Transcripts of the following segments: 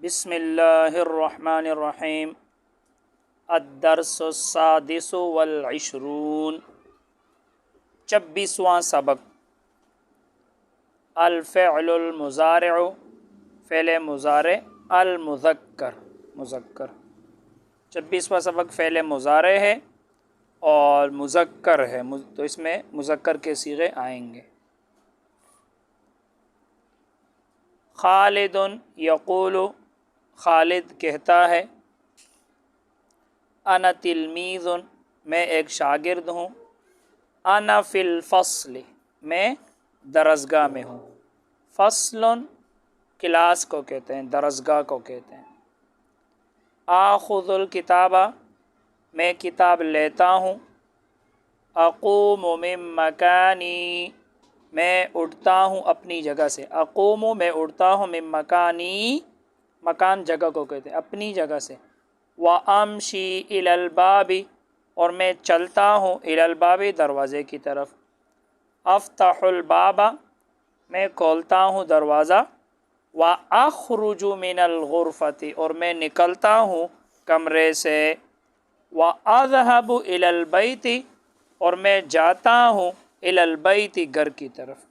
بسم اللہ الرحمن الرحیم الدرس السادس والعشرون 26واں سبق الفعل المضارع فعل مضارع المذکر مذکر 26واں سبق فعل مضارع ہے اور مذکر ہے تو اس میں مذکر کے صیغے آئیں گے۔ خالد یقول خالد کہتا ہے، انا تلمیذ میں ایک شاگرد ہوں، انا فی الفصل میں درسگاہ میں ہوں۔ فصل کلاس کو کہتے ہیں، درسگاہ کو کہتے ہیں۔ آخذ الکتابہ میں کتاب لیتا ہوں، اقوم من مکانی میں اٹھتا ہوں اپنی جگہ سے، اقوم میں اٹھتا ہوں، من مکانی مکان جگہ کو کہتے ہیں، اپنی جگہ سے۔ وامشی الی الباب اور میں چلتا ہوں، الی الباب دروازے کی طرف۔ افتح الباب میں کھولتا ہوں دروازہ، واخرج من الغرفۃ اور میں نکلتا ہوں کمرے سے۔ واذهب الی البیت اور میں جاتا ہوں الی البیت گھر کی طرف۔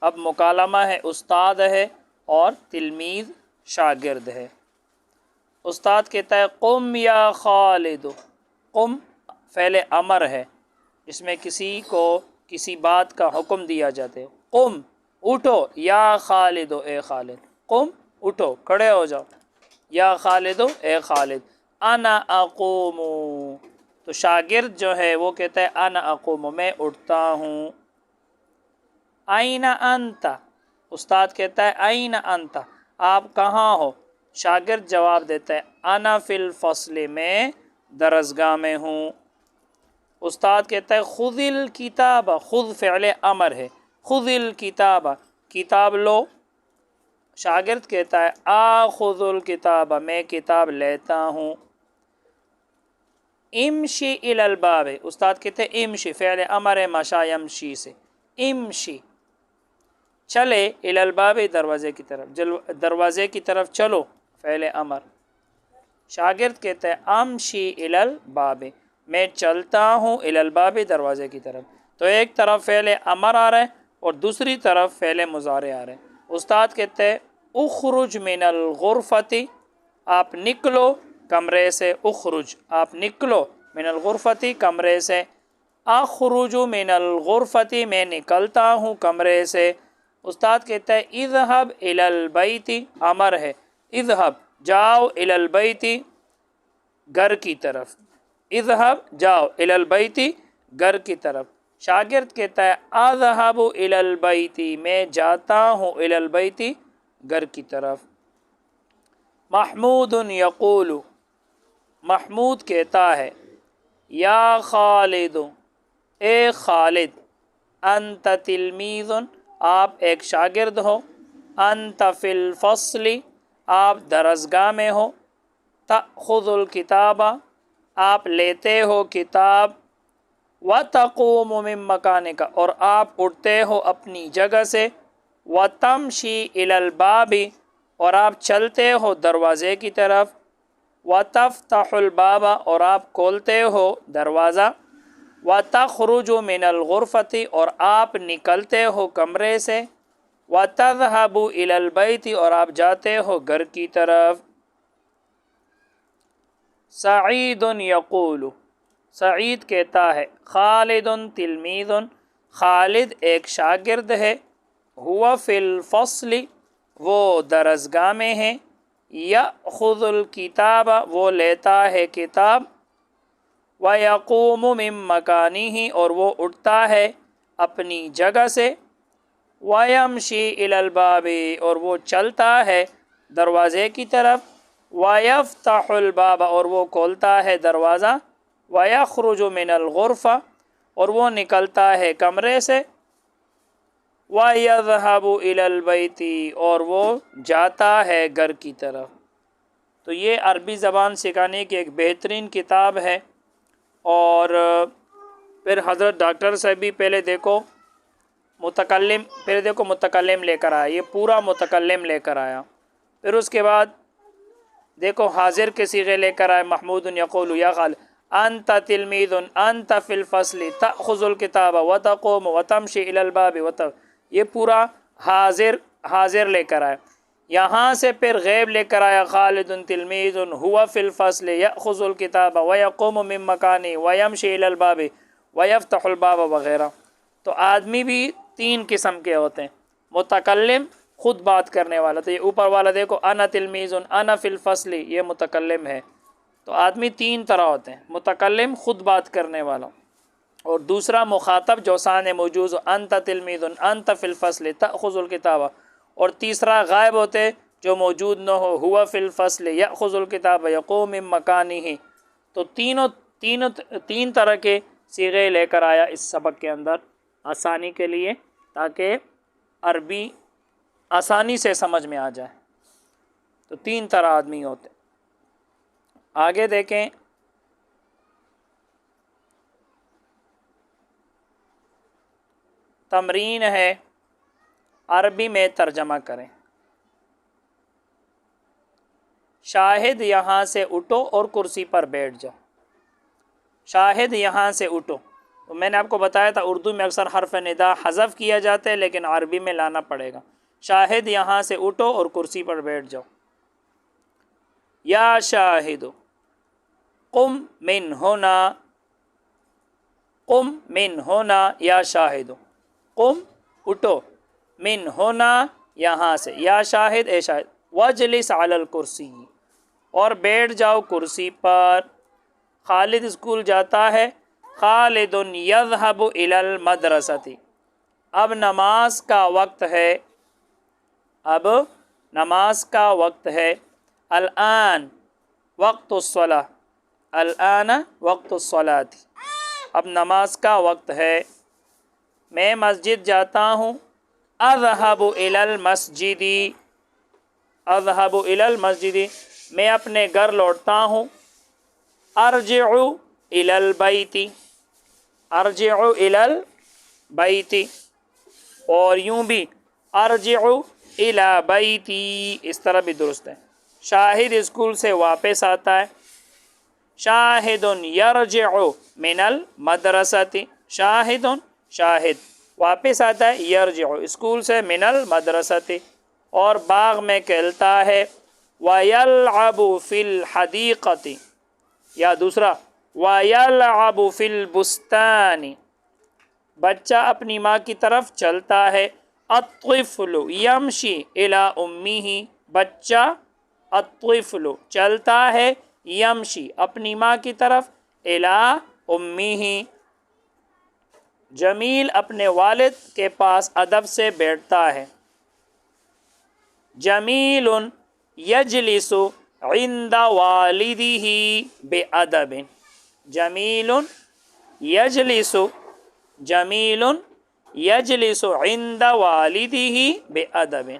اب مکالمہ ہے، استاد ہے اور تلمیذ شاگرد ہے۔ استاد کہتا ہے قم یا خالد، قم فعل امر ہے جس میں کسی کو کسی بات کا حکم دیا جاتا ہے۔ قم اٹھو، یا خالد اے خالد، قم اٹھو کھڑے ہو جاؤ، یا خالد اے خالد۔ انا اقوم تو شاگرد جو ہے وہ کہتا ہے انا اقوم میں اٹھتا ہوں۔ این انت استاد کہتا ہے این انت آپ کہاں ہو؟ شاگرد جواب دیتا ہے انا فی الفصل میں درسگاہ میں ہوں۔ استاد کہتا ہے خذ الکتاب، خذ فعل امر ہے، خذ الکتاب کتاب لو۔ شاگرد کہتا ہے آخذ الکتاب میں کتاب لیتا ہوں۔ امشی الی الباب استاد کہتے ہیں امشی فعل امر ہے مشی یمشی سے، امشی چلے، الی الباب دروازے کی طرف، دروازے کی طرف چلو فعل امر۔ شاگرد کہتا ہے امشی الی الباب میں چلتا ہوں الی الباب دروازے کی طرف۔ تو ایک طرف فعل امر آ رہا ہے اور دوسری طرف فعل مضارع آ رہا ہے۔ استاد کہتے ہیں اخرج من الغرفۃ آپ نکلو کمرے سے، اخرج آپ نکلو، من الغرفۃ کمرے سے۔ اخرج من الغرفۃ میں نکلتا ہوں کمرے سے۔ استاد کہتا ہے اذهب الی البیت امر ہے، اذهب جاؤ الی البیت گھر کی طرف، اذهب جاؤ الی البیت گھر کی طرف۔ شاگرد کہتا ہے اذهب الی البیت میں جاتا ہوں الی البیت گھر کی طرف۔ محمود یقول محمود کہتا ہے یا خالد اے خالد، انت تلمیذ آپ ایک شاگرد ہو، انت فی الفصل آپ درسگاہ میں ہو، تأخذ الکتاب آپ لیتے ہو کتاب، وتقوم من مکانک اور آپ اٹھتے ہو اپنی جگہ سے، وتمشی الی الباب اور آپ چلتے ہو دروازے کی طرف، وتفتح الباب اور آپ کھولتے ہو دروازہ، وتخرج من الغرفۃ اور آپ نکلتے ہو کمرے سے، وتذهب الی البیت اور آپ جاتے ہو گھر کی طرف۔ سعید یقول سعید کہتا ہے خالد تلمیذ خالد ایک شاگرد ہے، هو فی الفصل وہ درسگاہ میں ہے، یأخذ الکتاب وہ لیتا ہے کتاب، ویقوم من مکانہ اور وہ اٹھتا ہے اپنی جگہ سے، ویمشی الی الباب اور وہ چلتا ہے دروازے کی طرف، ویفتح الباب اور وہ کھولتا ہے دروازہ، ویخرج من الغرفہ اور وہ نکلتا ہے کمرے سے، ویذهب الی البیت اور وہ جاتا ہے گھر کی طرف۔ تو یہ عربی زبان سکھانے کی ایک بہترین کتاب ہے۔ اور پھر حضرت ڈاکٹر صاحب بھی پہلے دیکھو متکلم لے کر آیا، یہ پورا متکلم لے کر آیا، پھر اس کے بعد دیکھو حاضر کے صیغے لے کر آئے، محمود یقول یا غالب، انت تلمیذ انت فی الفصل تأخذ الکتاب وتقوم وتمشی الی الباب یہ پورا حاضر لے کر آئے۔ یہاں سے پھر غیب لے کر آیا، خالد تلمیذ هو فی الفصل یأخذ الکتاب ویقوم من مکانہ ویمشی الی الباب ویفتح الباب وغیرہ۔ تو آدمی بھی 3 قسم کے ہوتے ہیں، متکلم خود بات کرنے والا، تو یہ اوپر والا دیکھو انا تلمیذ انا فی الفصل یہ متکلم ہے۔ تو آدمی 3 طرح ہوتے ہیں، متکلم خود بات کرنے والا، اور دوسرا مخاطب جو سامنے موجود ہو، انت تلمیذ انت فی الفصل تأخذ الکتاب، اور تیسرا غائب ہوتے جو موجود نہ ہو، ہوا فی الفصل یأخذ الکتاب یقوم من مکانہ۔ تو تین طرح کے صیغے لے کر آیا اس سبق کے اندر آسانی کے لیے، تاکہ عربی آسانی سے سمجھ میں آ جائے۔ تو 3 طرح آدمی ہوتے۔ آگے دیکھیں، تمرین ہے، عربی میں ترجمہ کریں۔ شاہد یہاں سے اٹھو اور کرسی پر بیٹھ جاؤ۔ شاہد یہاں سے اٹھو، تو میں نے آپ کو بتایا تھا اردو میں اکثر حرف ندا حذف کیا جاتا ہے، لیکن عربی میں لانا پڑے گا۔ شاہد یہاں سے اٹھو اور کرسی پر بیٹھ جاؤ۔ یا شاہد قم من ہونا، قم من ہونا، یا شاہد قم اٹھو، من ہونا یہاں سے، یا شاہد اے شاہد، وجلس علی الکرسی اور بیٹھ جاؤ کرسی پر۔ خالد اسکول جاتا ہے، خالد یذهب الی المدرسۃ، اب نماز کا وقت ہے، اب نماز کا وقت ہے۔ الآن وقت الصلاۃ، الآن وقت الصلاۃ، اب نماز کا وقت ہے۔ میں مسجد جاتا ہوں، اذهب الی المسجد، اذهب الی المسجد، میں اپنے گھر لوٹتا ہوں۔ ارجع الی البیت، ارجع الی البیت، اور یوں بھی ارجع الی بیتی، اس طرح بھی درست ہے۔ شاہد اسکول سے واپس آتا ہے، شاہد یرجع من المدرسۃ، شاہد شاہد واپس آتا ہے، یرجع اسکول سے، من المدرسۃ، اور باغ میں کھیلتا ہے۔ ویلعب فی الحدیقۃ، یا دوسرا ویلعب فی البستان، بچہ اپنی ماں کی طرف چلتا ہے۔ الطفل یمشی الی امہ، بچہ الطفل چلتا ہے، یمشی اپنی ماں کی طرف، الی امہ، جمیل اپنے والد کے پاس ادب سے بیٹھتا ہے۔ جمیل یجلس عند والدہ بادب، جمیل یجلس، جمیل یجلس عند والدہ بادب۔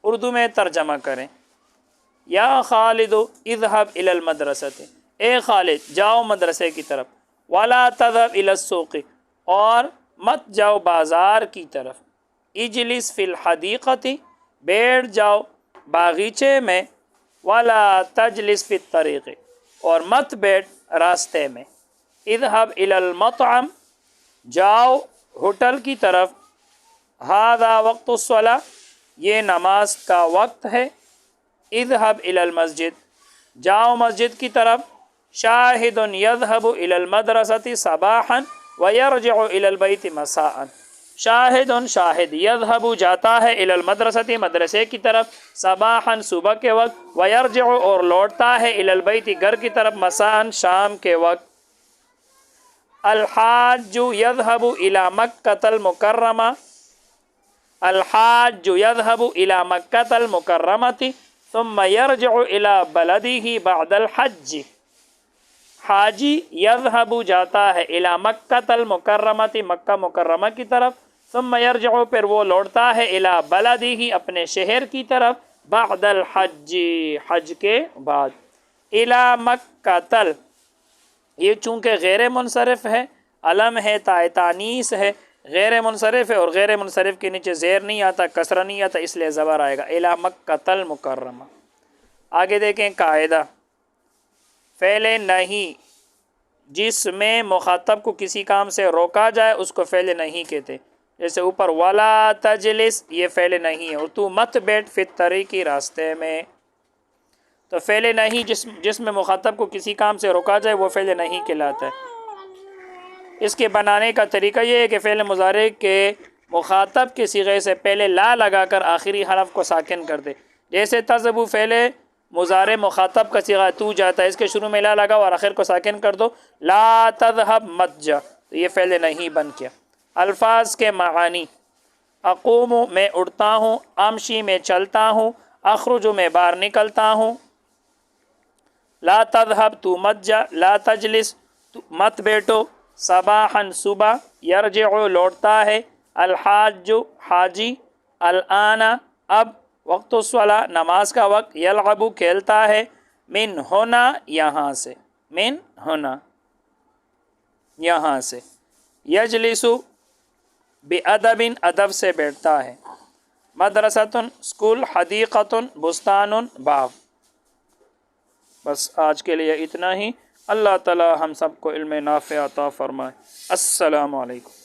اردو میں ترجمہ کریں۔ یا خالد اذهب الی المدرسۃ، اے خالد جاؤ مدرسے کی طرف۔ ولا تذهب الی السوق، اور مت جاؤ بازار کی طرف۔ اجلس فی الحدیقۃ، بیٹھ جاؤ باغیچے میں۔ ولا تجلس فی الطریق، اور مت بیٹھ راستے میں۔ اذهب الی المطعم، جاؤ ہوٹل کی طرف۔ ھذا وقت الصلاۃ، یہ نماز کا وقت ہے۔ اذهب الی المسجد، جاؤ مسجد کی طرف۔ شاہد یذهب الی المدرسۃ صباحا ویرجع الی البیت مساء، شاہد شاہد یذهب جاتا ہے الی المدرسۃ مدرسے کی طرف، صباحا صبح کے وقت، ویرجع اور لوٹتا ہے الی البیت گھر کی طرف، مساء شام کے وقت۔ الحاج یذهب الی مکۃ المکرمہ، الحاج یذهب الی مکۃ المکرمۃ ثم یرجع الی بلدہ بعد الحج، حاجی یذهب جاتا ہے الی مکۃ المکرمۃ مکہ مکرمہ کی طرف، ثم یرجع پھر وہ لوٹتا ہے الی بلدہ اپنے شہر کی طرف، بعد الحج حج کے بعد۔ الی مکۃ، یہ چونکہ غیر منصرف ہے، علم ہے، تائے تانیث ہے، غیر منصرف ہے، اور غیر منصرف کے نیچے زیر نہیں آتا، کسرہ نہیں آتا، اس لیے زبر آئے گا۔ الی مکۃ المکرمہ، آگے دیکھیں قاعدہ، فعل نہیں جس میں مخاطب کو کسی کام سے روکا جائے اس کو فعل نہیں کہتے. جیسے اوپر ولا تجلس، یہ فعل نہیں ہے، اور تو مت بیٹھ فی الطریق، راستے میں. تو فعل نہیں جس میں مخاطب کو کسی کام سے روکا جائے وہ فعل نہیں کہلاتا ہے. اس کے بنانے کا طریقہ یہ ہے کہ فعل مضارع کے مخاطب کے صیغے سے پہلے لا لگا کر آخری حرف کو ساکن کر دے. جیسے تذهب فعل مضارع مخاطب کا صیغہ تو جاتا ہے، اس کے شروع میں لا لگا اور آخر کو ساکن کر دو، لا تذهب مت جا، تو یہ فعل نہیں بن گیا. الفاظ کے معانی، اقوم میں اٹھتا ہوں، امشی میں چلتا ہوں، اخرج میں باہر نکلتا ہوں. لا تذهب تو مت جا، لا تجلس تو مت بیٹھو، صباحا صبح، یرجع لوٹتا ہے، الحاج حاجی، الآن اب، وقت الصلاۃ نماز کا وقت، یلعب کھیلتا ہے، من ہونا یہاں سے، من ہونا یہاں سے، یجلس بادب ادب سے بیٹھتا ہے، مدرسۃ اسکول، حدیقۃ بستان باغ. بس آج کے لیے اتنا ہی. اللہ تعالی ہم سب کو علم نافع عطا فرمائے. السلام علیکم.